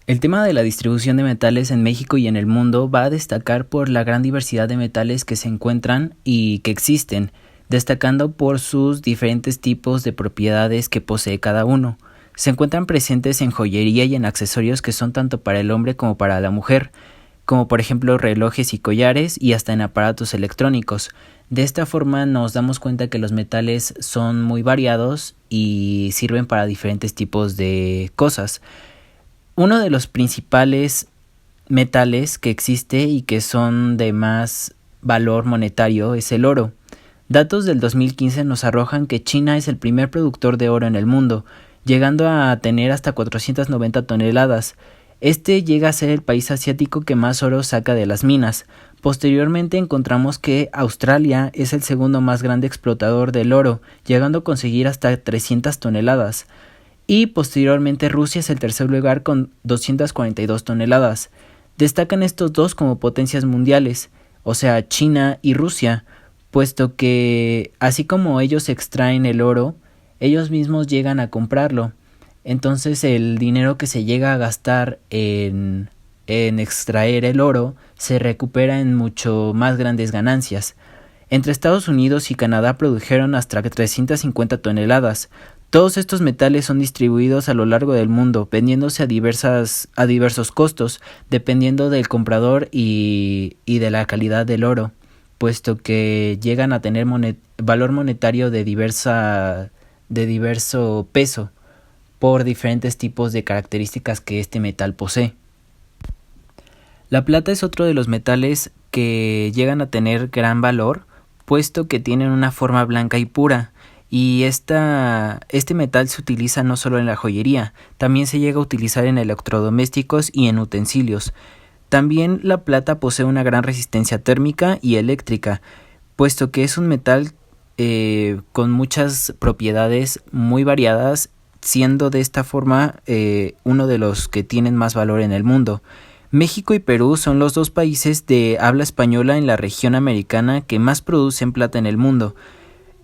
El tema de la distribución de metales en México y en el mundo va a destacar por la gran diversidad de metales que se encuentran y que existen, destacando por sus diferentes tipos de propiedades que posee cada uno. Se encuentran presentes en joyería y en accesorios que son tanto para el hombre como para la mujer, como por ejemplo relojes y collares y hasta en aparatos electrónicos. De esta forma nos damos cuenta que los metales son muy variados y sirven para diferentes tipos de cosas. Uno de los principales metales que existe y que son de más valor monetario es el oro. Datos del 2015 nos arrojan que China es el primer productor de oro en el mundo, llegando a tener hasta 490 toneladas. Este llega a ser el país asiático que más oro saca de las minas. Posteriormente encontramos que Australia es el segundo más grande explotador del oro, llegando a conseguir hasta 300 toneladas. Y posteriormente Rusia es el tercer lugar con 242 toneladas. Destacan estos dos como potencias mundiales, o sea, China y Rusia, puesto que así como ellos extraen el oro, ellos mismos llegan a comprarlo. Entonces el dinero que se llega a gastar en extraer el oro se recupera en mucho más grandes ganancias. Entre Estados Unidos y Canadá produjeron hasta 350 toneladas. Todos estos metales son distribuidos a lo largo del mundo, vendiéndose a diversos costos, dependiendo del comprador y de la calidad del oro, puesto que llegan a tener valor monetario de diverso peso por diferentes tipos de características que este metal posee. La plata es otro de los metales que llegan a tener gran valor, puesto que tienen una forma blanca y pura, y este metal se utiliza no solo en la joyería, también se llega a utilizar en electrodomésticos y en utensilios. También la plata posee una gran resistencia térmica y eléctrica, puesto que es un metal con muchas propiedades muy variadas, siendo de esta forma uno de los que tienen más valor en el mundo. México y Perú son los dos países de habla española en la región americana que más producen plata en el mundo.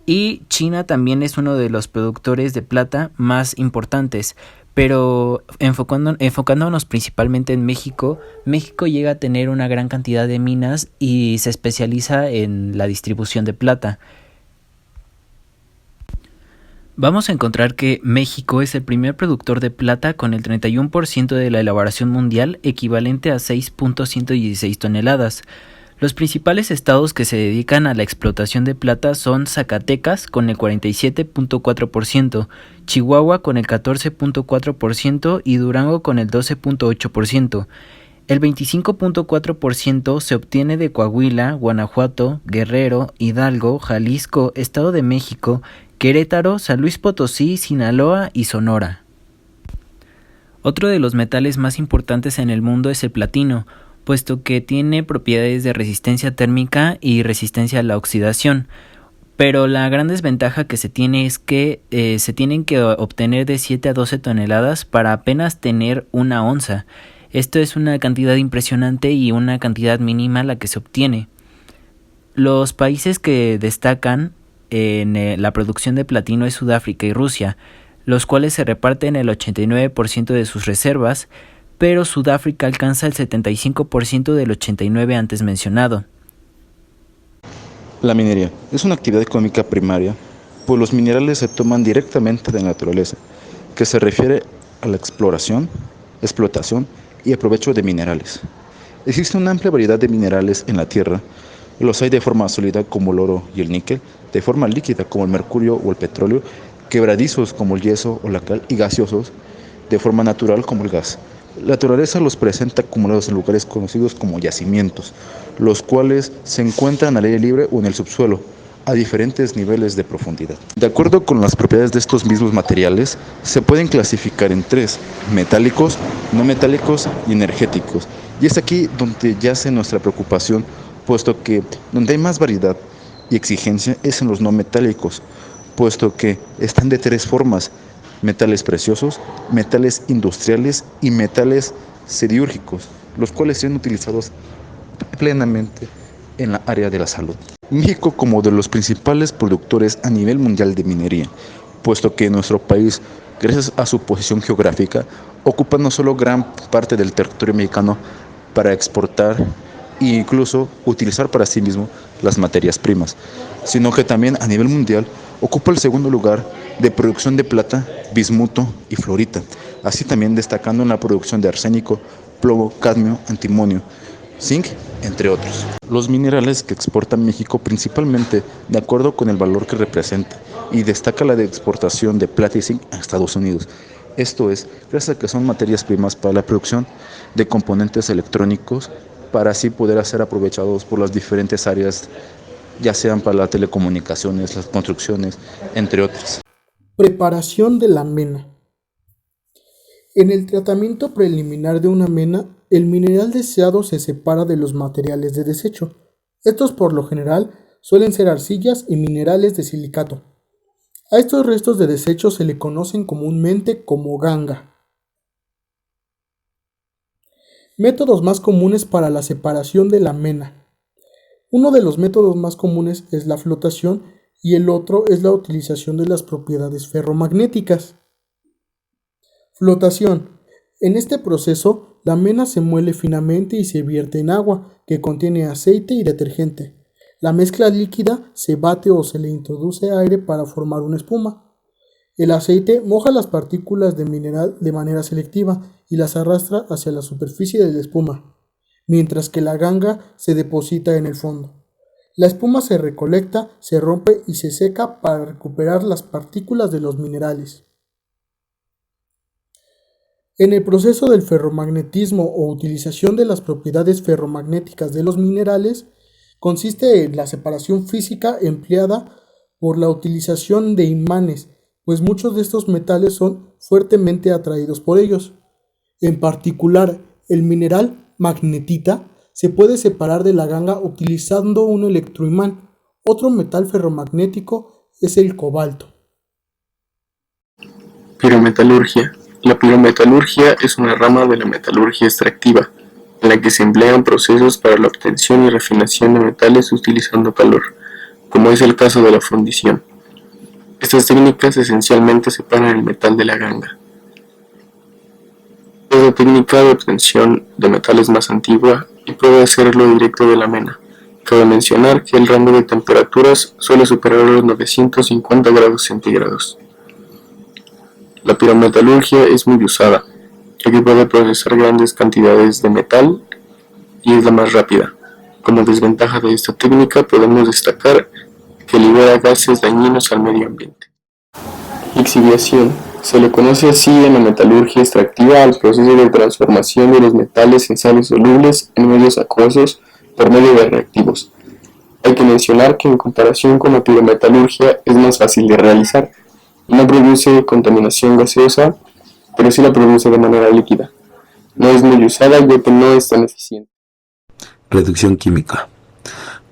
Y China también es uno de los productores de plata más importantes, pero enfocándonos principalmente en México, México llega a tener una gran cantidad de minas y se especializa en la distribución de plata. Vamos a encontrar que México es el primer productor de plata con el 31% de la elaboración mundial, equivalente a 6.116 toneladas. Los principales estados que se dedican a la explotación de plata son Zacatecas con el 47.4%, Chihuahua con el 14.4% y Durango con el 12.8%. El 25.4% se obtiene de Coahuila, Guanajuato, Guerrero, Hidalgo, Jalisco, Estado de México, Querétaro, San Luis Potosí, Sinaloa y Sonora. Otro de los metales más importantes en el mundo es el platino, puesto que tiene propiedades de resistencia térmica y resistencia a la oxidación, pero la gran desventaja que se tiene es que se tienen que obtener de 7 a 12 toneladas para apenas tener una onza. Esto es una cantidad impresionante y una cantidad mínima la que se obtiene. Los países que destacan en la producción de platino es Sudáfrica y Rusia, los cuales se reparten el 89% de sus reservas, pero Sudáfrica alcanza el 75% del 89% antes mencionado. La minería es una actividad económica primaria, pues los minerales se toman directamente de la naturaleza, que se refiere a la exploración, explotación y aprovecho de minerales. Existe una amplia variedad de minerales en la Tierra. Los hay de forma sólida como el oro y el níquel, de forma líquida como el mercurio o el petróleo, quebradizos como el yeso o la cal y gaseosos de forma natural como el gas. La naturaleza los presenta acumulados en lugares conocidos como yacimientos, los cuales se encuentran al aire libre o en el subsuelo, a diferentes niveles de profundidad. De acuerdo con las propiedades de estos mismos materiales, se pueden clasificar en tres: metálicos, no metálicos y energéticos. Y es aquí donde yace nuestra preocupación, puesto que donde hay más variedad y exigencia es en los no metálicos, puesto que están de tres formas: metales preciosos, metales industriales y metales siderúrgicos, los cuales se han utilizados plenamente en la área de la salud. México, como de los principales productores a nivel mundial de minería, puesto que nuestro país, gracias a su posición geográfica, ocupa no solo gran parte del territorio mexicano para exportar e incluso utilizar para sí mismo las materias primas, sino que también a nivel mundial ocupa el segundo lugar de producción de plata, bismuto y fluorita, así también destacando en la producción de arsénico, plomo, cadmio, antimonio, zinc, entre otros. Los minerales que exporta México principalmente de acuerdo con el valor que representa y destaca la de exportación de plata y zinc a Estados Unidos. Esto es, gracias a que son materias primas para la producción de componentes electrónicos para así poder ser aprovechados por las diferentes áreas, ya sean para las telecomunicaciones, las construcciones, entre otras. Preparación de la mena. En el tratamiento preliminar de una mena, el mineral deseado se separa de los materiales de desecho. Estos por lo general suelen ser arcillas y minerales de silicato. A estos restos de desecho se le conocen comúnmente como ganga. Métodos más comunes para la separación de la mena. Uno de los métodos más comunes es la flotación y el otro es la utilización de las propiedades ferromagnéticas. Flotación. En este proceso, la mena se muele finamente y se vierte en agua, que contiene aceite y detergente. La mezcla líquida se bate o se le introduce aire para formar una espuma. El aceite moja las partículas de mineral de manera selectiva y las arrastra hacia la superficie de la espuma, mientras que la ganga se deposita en el fondo. La espuma se recolecta, se rompe y se seca para recuperar las partículas de los minerales. En el proceso del ferromagnetismo o utilización de las propiedades ferromagnéticas de los minerales, consiste en la separación física empleada por la utilización de imanes, pues muchos de estos metales son fuertemente atraídos por ellos. En particular, el mineral magnetita se puede separar de la ganga utilizando un electroimán. Otro metal ferromagnético es el cobalto. Pirometalurgia. La pirometalurgia es una rama de la metalurgia extractiva, en la que se emplean procesos para la obtención y refinación de metales utilizando calor, como es el caso de la fundición. Estas técnicas esencialmente separan el metal de la ganga. Es la técnica de obtención de metales más antigua y puede hacerlo directo de la mena. Cabe mencionar que el rango de temperaturas suele superar los 950 grados centígrados. La pirometalurgia es muy usada, ya que puede procesar grandes cantidades de metal y es la más rápida. Como desventaja de esta técnica podemos destacar que libera gases dañinos al medio ambiente. Lixiviación. Se le conoce así en la metalurgia extractiva al proceso de transformación de los metales en sales solubles en medios acuosos por medio de reactivos. Hay que mencionar que en comparación con la pirometalurgia es más fácil de realizar. No produce contaminación gaseosa, pero sí la produce de manera líquida. No es muy usada ya que no es tan eficiente. Reducción química.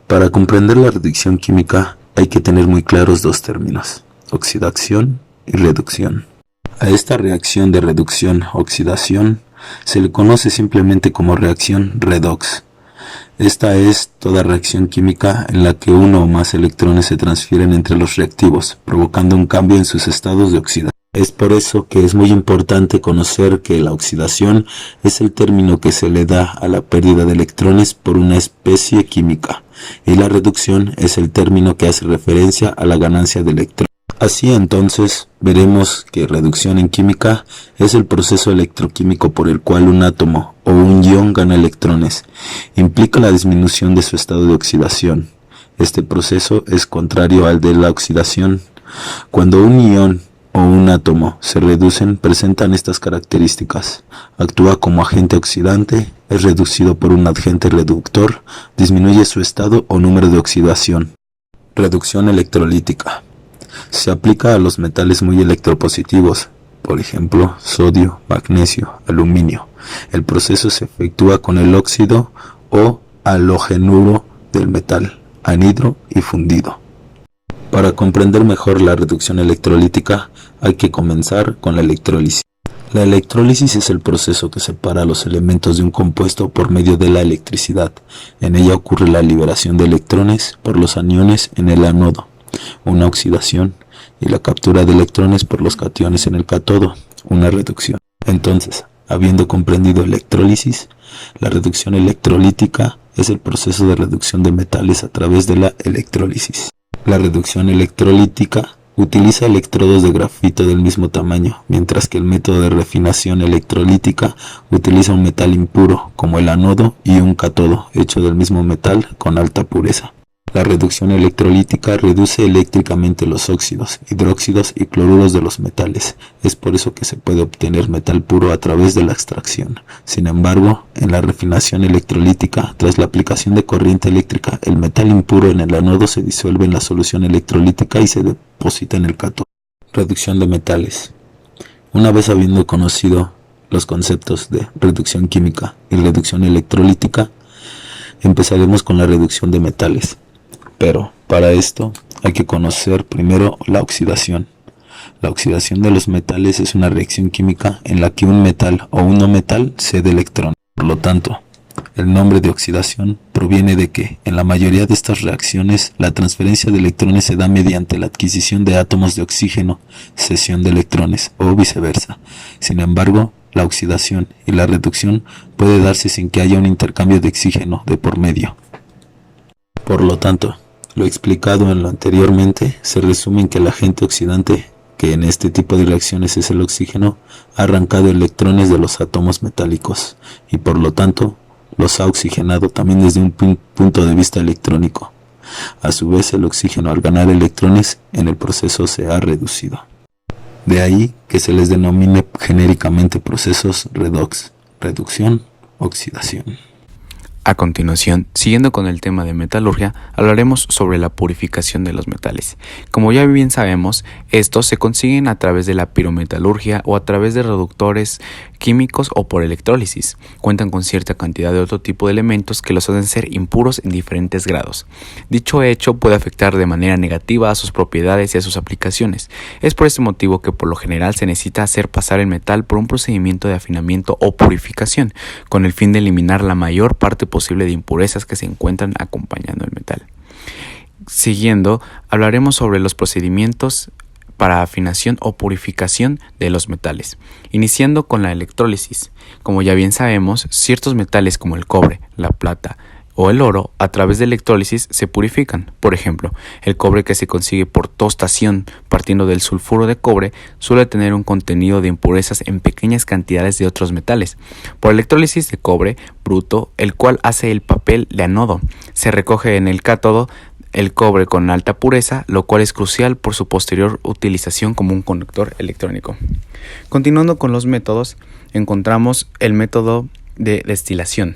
Para comprender la reducción química hay que tener muy claros dos términos: oxidación y reducción. A esta reacción de reducción-oxidación se le conoce simplemente como reacción redox. Esta es toda reacción química en la que uno o más electrones se transfieren entre los reactivos, provocando un cambio en sus estados de oxidación. Es por eso que es muy importante conocer que la oxidación es el término que se le da a la pérdida de electrones por una especie química, y la reducción es el término que hace referencia a la ganancia de electrones. Así entonces, veremos que reducción en química es el proceso electroquímico por el cual un átomo o un ion gana electrones. Implica la disminución de su estado de oxidación. Este proceso es contrario al de la oxidación. Cuando un ion o un átomo se reducen, presentan estas características: actúa como agente oxidante, es reducido por un agente reductor, disminuye su estado o número de oxidación. Reducción electrolítica. Se aplica a los metales muy electropositivos, por ejemplo, sodio, magnesio, aluminio. El proceso se efectúa con el óxido o halogenuro del metal, anhidro y fundido. Para comprender mejor la reducción electrolítica, hay que comenzar con la electrólisis. La electrólisis es el proceso que separa los elementos de un compuesto por medio de la electricidad. En ella ocurre la liberación de electrones por los aniones en el ánodo. una oxidación, y la captura de electrones por los cationes en el cátodo, una reducción. Entonces, habiendo comprendido electrólisis, la reducción electrolítica es el proceso de reducción de metales a través de la electrólisis. La reducción electrolítica utiliza electrodos de grafito del mismo tamaño, mientras que el método de refinación electrolítica utiliza un metal impuro, como el ánodo, y un cátodo, hecho del mismo metal con alta pureza. La reducción electrolítica reduce eléctricamente los óxidos, hidróxidos y cloruros de los metales. Es por eso que se puede obtener metal puro a través de la extracción. Sin embargo, en la refinación electrolítica, tras la aplicación de corriente eléctrica, el metal impuro en el ánodo se disuelve en la solución electrolítica y se deposita en el cátodo. Reducción de metales. Una vez habiendo conocido los conceptos de reducción química y reducción electrolítica, empezaremos con la reducción de metales. Pero para esto hay que conocer primero la oxidación. La oxidación de los metales es una reacción química en la que un metal o un no metal cede electrones. Por lo tanto, el nombre de oxidación proviene de que, en la mayoría de estas reacciones, la transferencia de electrones se da mediante la adquisición de átomos de oxígeno, cesión de electrones o viceversa. Sin embargo, la oxidación y la reducción puede darse sin que haya un intercambio de oxígeno de por medio. Por lo tanto, lo explicado en lo anteriormente se resume en que el agente oxidante, que en este tipo de reacciones es el oxígeno, ha arrancado electrones de los átomos metálicos y por lo tanto los ha oxigenado también desde un punto de vista electrónico. A su vez, el oxígeno, al ganar electrones en el proceso, se ha reducido. De ahí que se les denomine genéricamente procesos redox, reducción, oxidación. A continuación, siguiendo con el tema de metalurgia, hablaremos sobre la purificación de los metales. Como ya bien sabemos, estos se consiguen a través de la pirometalurgia o a través de reductores químicos o por electrólisis. Cuentan con cierta cantidad de otro tipo de elementos que los hacen ser impuros en diferentes grados. Dicho hecho puede afectar de manera negativa a sus propiedades y a sus aplicaciones. Es por este motivo que por lo general se necesita hacer pasar el metal por un procedimiento de afinamiento o purificación, con el fin de eliminar la mayor parte posible de impurezas que se encuentran acompañando el metal. Siguiendo, hablaremos sobre los procedimientos para afinación o purificación de los metales, iniciando con la electrólisis. Como ya bien sabemos, ciertos metales como el cobre, la plata o el oro, a través de electrólisis se purifican. Por ejemplo, el cobre que se consigue por tostación partiendo del sulfuro de cobre suele tener un contenido de impurezas en pequeñas cantidades de otros metales. Por electrólisis de cobre bruto, el cual hace el papel de ánodo, se recoge en el cátodo el cobre con alta pureza, lo cual es crucial por su posterior utilización como un conductor electrónico. Continuando con los métodos, encontramos el método de destilación.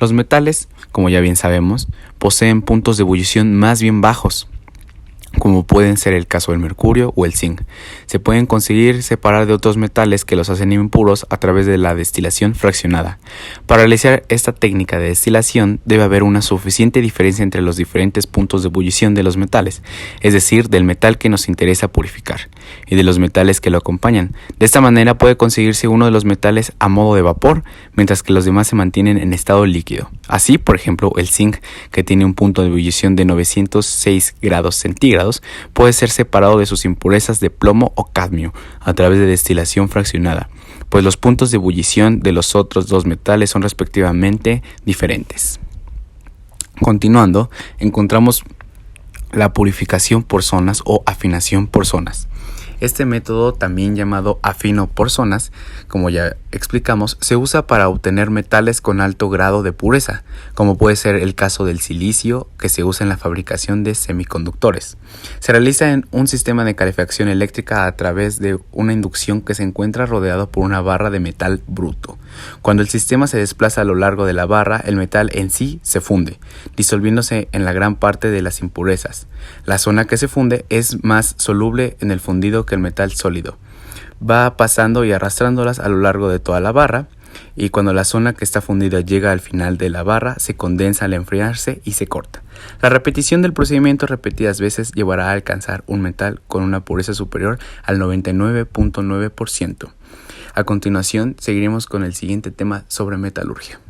Los metales, como ya bien sabemos, poseen puntos de ebullición más bien bajos, como pueden ser el caso del mercurio o el zinc. Se pueden conseguir separar de otros metales que los hacen impuros a través de la destilación fraccionada. Para realizar esta técnica de destilación debe haber una suficiente diferencia entre los diferentes puntos de ebullición de los metales, es decir, del metal que nos interesa purificar y de los metales que lo acompañan. De esta manera puede conseguirse uno de los metales a modo de vapor, mientras que los demás se mantienen en estado líquido. Así, por ejemplo, el zinc, que tiene un punto de ebullición de 906 grados centígrados, puede ser separado de sus impurezas de plomo o cadmio a través de destilación fraccionada, pues los puntos de ebullición de los otros dos metales son respectivamente diferentes. Continuando, encontramos la purificación por zonas o afinación por zonas. Este método, también llamado afino por zonas, como ya explicamos, se usa para obtener metales con alto grado de pureza, como puede ser el caso del silicio, que se usa en la fabricación de semiconductores. Se realiza en un sistema de calefacción eléctrica a través de una inducción que se encuentra rodeado por una barra de metal bruto. Cuando el sistema se desplaza a lo largo de la barra, el metal en sí se funde, disolviéndose en la gran parte de las impurezas. La zona que se funde es más soluble en el fundido que el metal sólido. Va pasando y arrastrándolas a lo largo de toda la barra, y cuando la zona que está fundida llega al final de la barra, se condensa al enfriarse y se corta. La repetición del procedimiento repetidas veces llevará a alcanzar un metal con una pureza superior al 99.9%. A continuación, seguiremos con el siguiente tema sobre metalurgia.